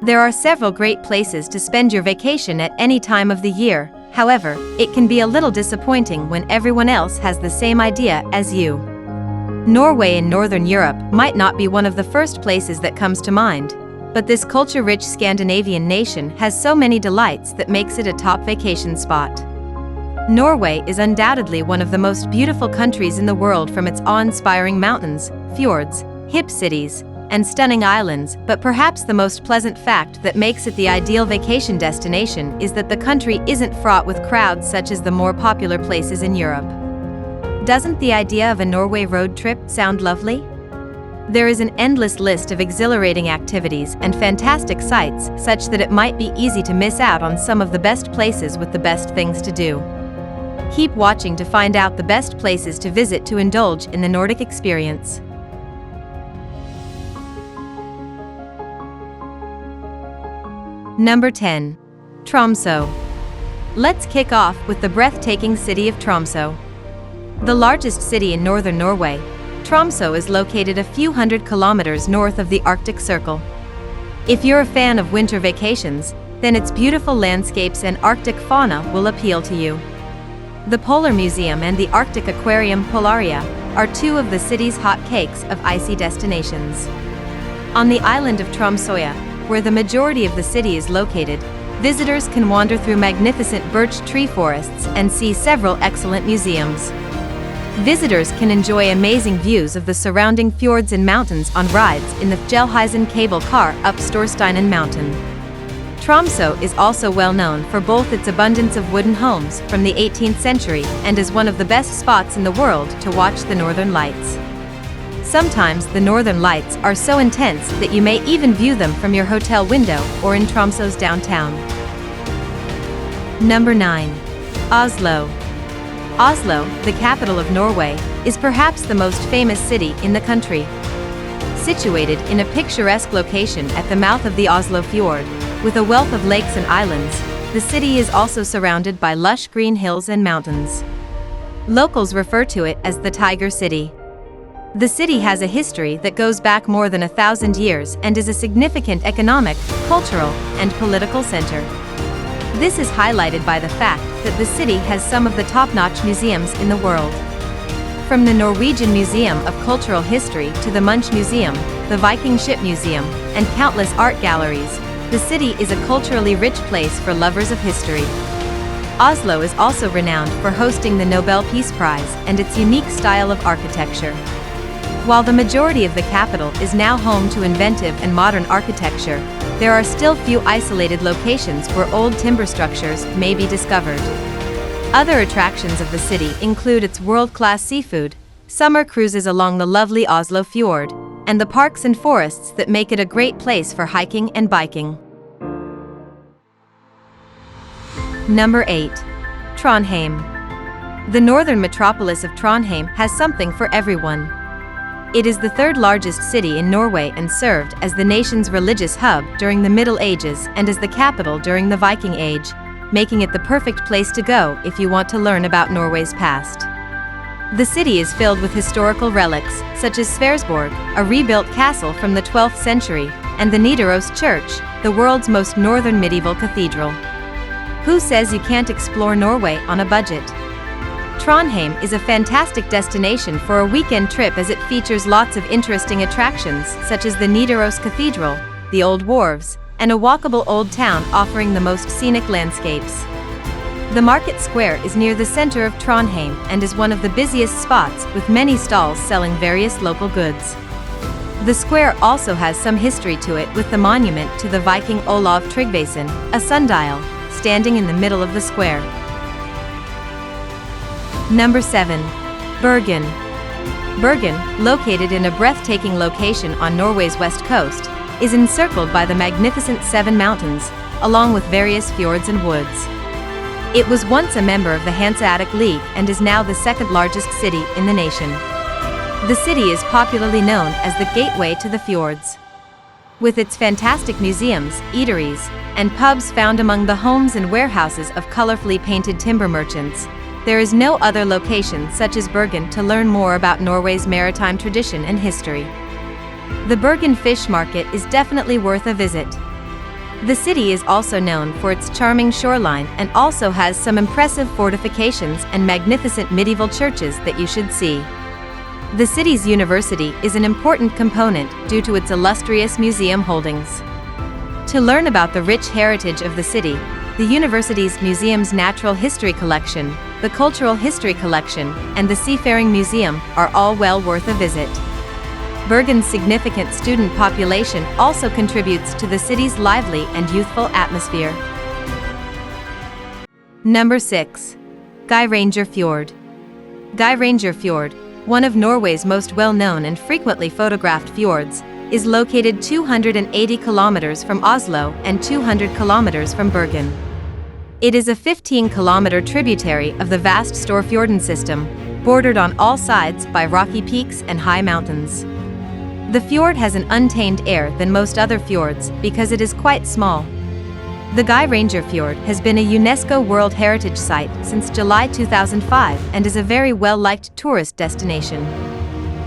There are several great places to spend your vacation at any time of the year. However, it can be a little disappointing when everyone else has the same idea as you. Norway in Northern Europe might not be one of the first places that comes to mind, but this culture-rich Scandinavian nation has so many delights that makes it a top vacation spot. Norway is undoubtedly one of the most beautiful countries in the world, from its awe-inspiring mountains, fjords, hip cities, and stunning islands, but perhaps the most pleasant fact that makes it the ideal vacation destination is that the country isn't fraught with crowds such as the more popular places in Europe. Doesn't the idea of a Norway road trip sound lovely? There is an endless list of exhilarating activities and fantastic sights, such that it might be easy to miss out on some of the best places with the best things to do. Keep watching to find out the best places to visit to indulge in the Nordic experience. Number 10. Tromso. Let's kick off with the breathtaking city of Tromso. The largest city in northern Norway, Tromso is located a few hundred kilometers north of the Arctic Circle. If you're a fan of winter vacations, then its beautiful landscapes and Arctic fauna will appeal to you. The Polar Museum and the Arctic Aquarium Polaria are two of the city's hot cakes of icy destinations. On the island of Tromsøya, where the majority of the city is located, visitors can wander through magnificent birch tree forests and see several excellent museums. Visitors can enjoy amazing views of the surrounding fjords and mountains on rides in the Fjellheisen cable car up Storsteinen Mountain. Tromso is also well known for both its abundance of wooden homes from the 18th century and is one of the best spots in the world to watch the northern lights. Sometimes the northern lights are so intense that you may even view them from your hotel window or in Tromso's downtown. Number 9. Oslo. Oslo, the capital of Norway, is perhaps the most famous city in the country. Situated in a picturesque location at the mouth of the Oslo Fjord, with a wealth of lakes and islands, the city is also surrounded by lush green hills and mountains. Locals refer to it as the Tiger City. The city has a history that goes back more than 1,000 years and is a significant economic, cultural, and political center. This is highlighted by the fact that the city has some of the top-notch museums in the world. From the Norwegian Museum of Cultural History to the Munch Museum, the Viking Ship Museum, and countless art galleries, the city is a culturally rich place for lovers of history. Oslo is also renowned for hosting the Nobel Peace Prize and its unique style of architecture. While the majority of the capital is now home to inventive and modern architecture, there are still few isolated locations where old timber structures may be discovered. Other attractions of the city include its world-class seafood, summer cruises along the lovely Oslo Fjord, and the parks and forests that make it a great place for hiking and biking. Number 8. Trondheim. The northern metropolis of Trondheim has something for everyone. It is the third largest city in Norway and served as the nation's religious hub during the Middle Ages and as the capital during the Viking Age, making it the perfect place to go if you want to learn about Norway's past. The city is filled with historical relics, such as Sversborg, a rebuilt castle from the 12th century, and the Nidaros Church, the world's most northern medieval cathedral. Who says you can't explore Norway on a budget? Trondheim is a fantastic destination for a weekend trip as it features lots of interesting attractions such as the Nidaros Cathedral, the old wharves, and a walkable old town offering the most scenic landscapes. The market square is near the center of Trondheim and is one of the busiest spots with many stalls selling various local goods. The square also has some history to it with the monument to the Viking Olav Tryggvason, a sundial, standing in the middle of the square. Number 7. Bergen. Bergen, located in a breathtaking location on Norway's west coast, is encircled by the magnificent Seven Mountains, along with various fjords and woods. It was once a member of the Hanseatic League and is now the second largest city in the nation. The city is popularly known as the gateway to the fjords. With its fantastic museums, eateries, and pubs found among the homes and warehouses of colorfully painted timber merchants, there is no other location such as Bergen to learn more about Norway's maritime tradition and history. The Bergen Fish Market is definitely worth a visit. The city is also known for its charming shoreline and also has some impressive fortifications and magnificent medieval churches that you should see. The city's university is an important component due to its illustrious museum holdings. To learn about the rich heritage of the city, the university's museum's natural history collection, the cultural history collection, and the seafaring museum are all well worth a visit. Bergen's significant student population also contributes to the city's lively and youthful atmosphere. Number 6. Geirangerfjord. Geirangerfjord, one of Norway's most well-known and frequently photographed fjords, is located 280 kilometers from Oslo and 200 kilometers from Bergen. It is a 15-kilometer tributary of the vast Storfjorden system, bordered on all sides by rocky peaks and high mountains. The fjord has an untamed air than most other fjords because it is quite small. The Geirangerfjord has been a UNESCO World Heritage Site since July 2005 and is a very well-liked tourist destination.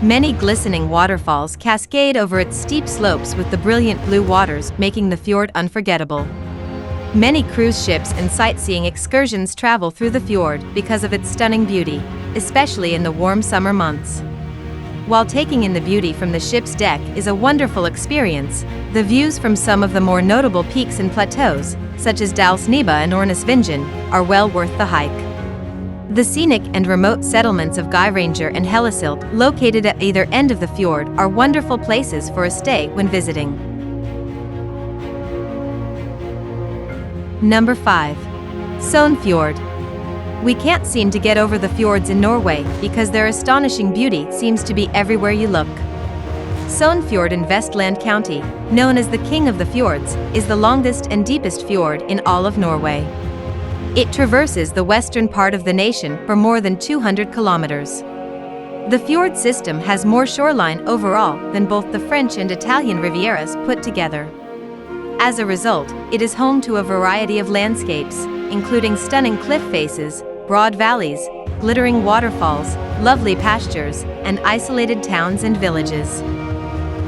Many glistening waterfalls cascade over its steep slopes with the brilliant blue waters making the fjord unforgettable. Many cruise ships and sightseeing excursions travel through the fjord because of its stunning beauty, especially in the warm summer months. While taking in the beauty from the ship's deck is a wonderful experience, the views from some of the more notable peaks and plateaus, such as Dalsniba and Ornesvingen, are well worth the hike. The scenic and remote settlements of Geiranger and Hellesilt, located at either end of the fjord, are wonderful places for a stay when visiting. Number 5. Sognefjord. We can't seem to get over the fjords in Norway because their astonishing beauty seems to be everywhere you look. Sognefjord in Vestland County, known as the King of the Fjords, is the longest and deepest fjord in all of Norway. It traverses the western part of the nation for more than 200 kilometers. The fjord system has more shoreline overall than both the French and Italian Rivieras put together. As a result, it is home to a variety of landscapes, including stunning cliff faces, broad valleys, glittering waterfalls, lovely pastures, and isolated towns and villages.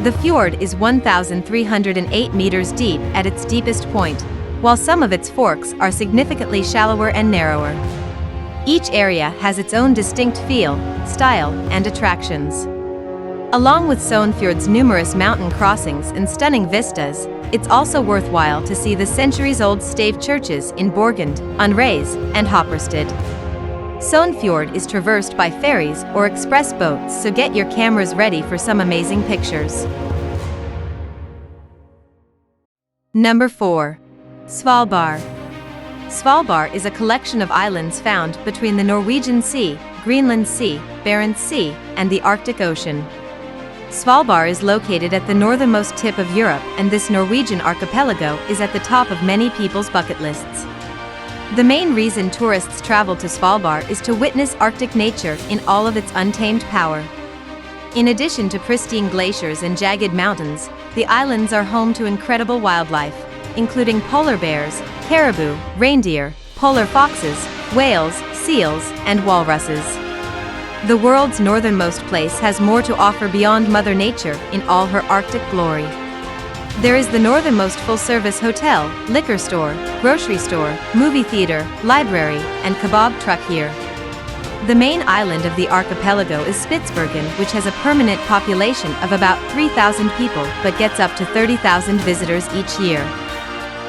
The fjord is 1,308 meters deep at its deepest point, while some of its forks are significantly shallower and narrower. Each area has its own distinct feel, style, and attractions. Along with Sognefjord's numerous mountain crossings and stunning vistas, it's also worthwhile to see the centuries-old stave churches in Borgund, Unreis, and Hoppersted. Sognefjord is traversed by ferries or express boats, so get your cameras ready for some amazing pictures. Number 4. Svalbard. Svalbard is a collection of islands found between the Norwegian Sea, Greenland Sea, Barents Sea, and the Arctic Ocean. Svalbard is located at the northernmost tip of Europe, and this Norwegian archipelago is at the top of many people's bucket lists. The main reason tourists travel to Svalbard is to witness Arctic nature in all of its untamed power. In addition to pristine glaciers and jagged mountains, the islands are home to incredible wildlife, including polar bears, caribou, reindeer, polar foxes, whales, seals, and walruses. The world's northernmost place has more to offer beyond Mother Nature in all her Arctic glory. There is the northernmost full-service hotel, liquor store, grocery store, movie theater, library, and kebab truck here. The main island of the archipelago is Spitsbergen, which has a permanent population of about 3,000 people but gets up to 30,000 visitors each year.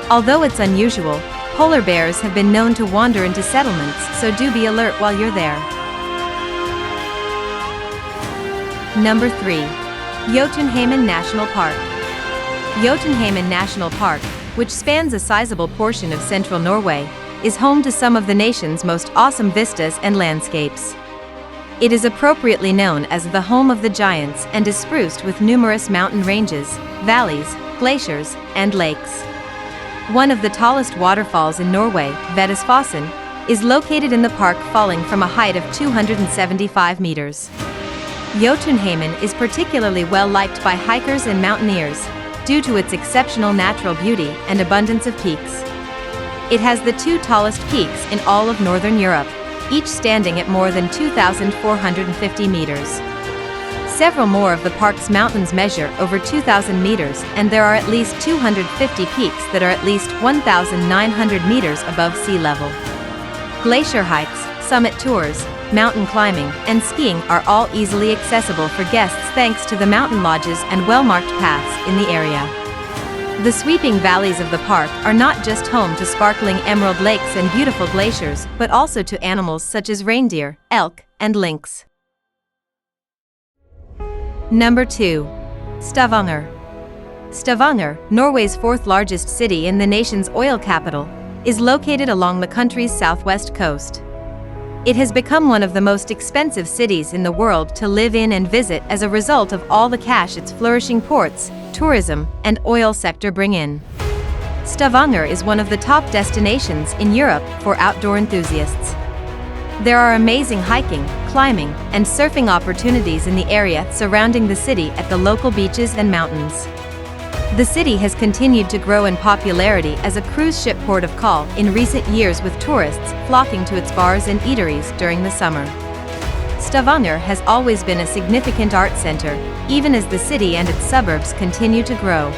Although it's unusual, polar bears have been known to wander into settlements, so do be alert while you're there. Number 3. Jotunheimen National Park. Jotunheimen National Park, which spans a sizable portion of central Norway, is home to some of the nation's most awesome vistas and landscapes. It is appropriately known as the home of the giants and is spruced with numerous mountain ranges, valleys, glaciers, and lakes. One of the tallest waterfalls in Norway, Vedesfossen, is located in the park, falling from a height of 275 meters. Jotunheimen is particularly well liked by hikers and mountaineers due to its exceptional natural beauty and abundance of peaks. It has the two tallest peaks in all of Northern Europe, each standing at more than 2,450 meters. Several more of the park's mountains measure over 2,000 meters, and there are at least 250 peaks that are at least 1,900 meters above sea level. Glacier hikes, summit tours, mountain climbing, and skiing are all easily accessible for guests thanks to the mountain lodges and well-marked paths in the area. The sweeping valleys of the park are not just home to sparkling emerald lakes and beautiful glaciers, but also to animals such as reindeer, elk, and lynx. Number 2. Stavanger. Stavanger, Norway's fourth largest city and the nation's oil capital, is located along the country's southwest coast. It has become one of the most expensive cities in the world to live in and visit as a result of all the cash its flourishing ports, tourism, and oil sector bring in. Stavanger is one of the top destinations in Europe for outdoor enthusiasts. There are amazing hiking, climbing, and surfing opportunities in the area surrounding the city at the local beaches and mountains. The city has continued to grow in popularity as a cruise ship port of call in recent years, with tourists flocking to its bars and eateries during the summer. Stavanger has always been a significant art center, even as the city and its suburbs continue to grow.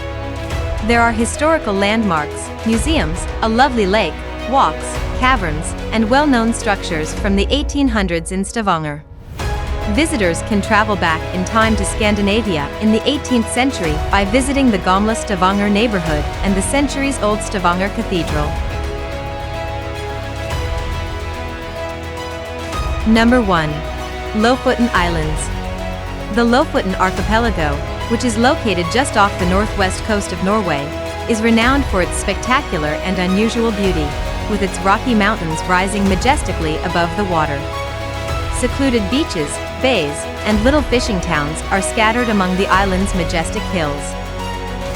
There are historical landmarks, museums, a lovely lake, walks, caverns, and well-known structures from the 1800s in Stavanger. Visitors can travel back in time to Scandinavia in the 18th century by visiting the Gamle Stavanger neighborhood and the centuries-old Stavanger Cathedral. Number 1. Lofoten Islands. The Lofoten archipelago, which is located just off the northwest coast of Norway, is renowned for its spectacular and unusual beauty, with its rocky mountains rising majestically above the water. Secluded beaches, bays, and little fishing towns are scattered among the island's majestic hills.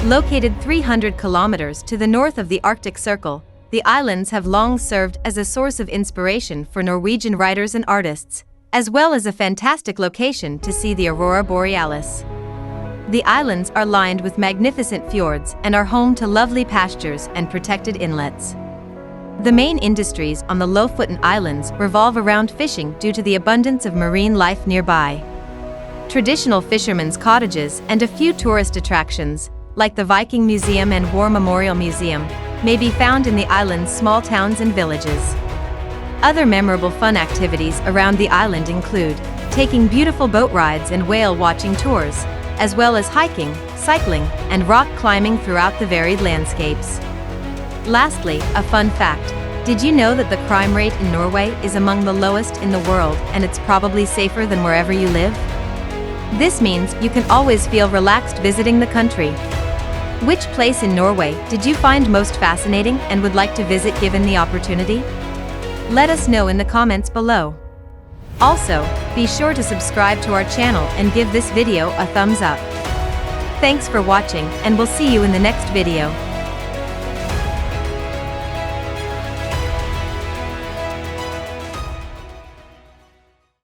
Located 300 kilometers to the north of the Arctic Circle, the islands have long served as a source of inspiration for Norwegian writers and artists, as well as a fantastic location to see the aurora borealis. The islands are lined with magnificent fjords and are home to lovely pastures and protected inlets. The main industries on the Lofoten Islands revolve around fishing due to the abundance of marine life nearby. Traditional fishermen's cottages and a few tourist attractions, like the Viking Museum and War Memorial Museum, may be found in the island's small towns and villages. Other memorable fun activities around the island include taking beautiful boat rides and whale watching tours, as well as hiking, cycling, and rock climbing throughout the varied landscapes. Lastly, a fun fact. Did you know that the crime rate in Norway is among the lowest in the world, and it's probably safer than wherever you live? This means you can always feel relaxed visiting the country. Which place in Norway did you find most fascinating and would like to visit given the opportunity? Let us know in the comments below. Also, be sure to subscribe to our channel and give this video a thumbs up. Thanks for watching, and we'll see you in the next video.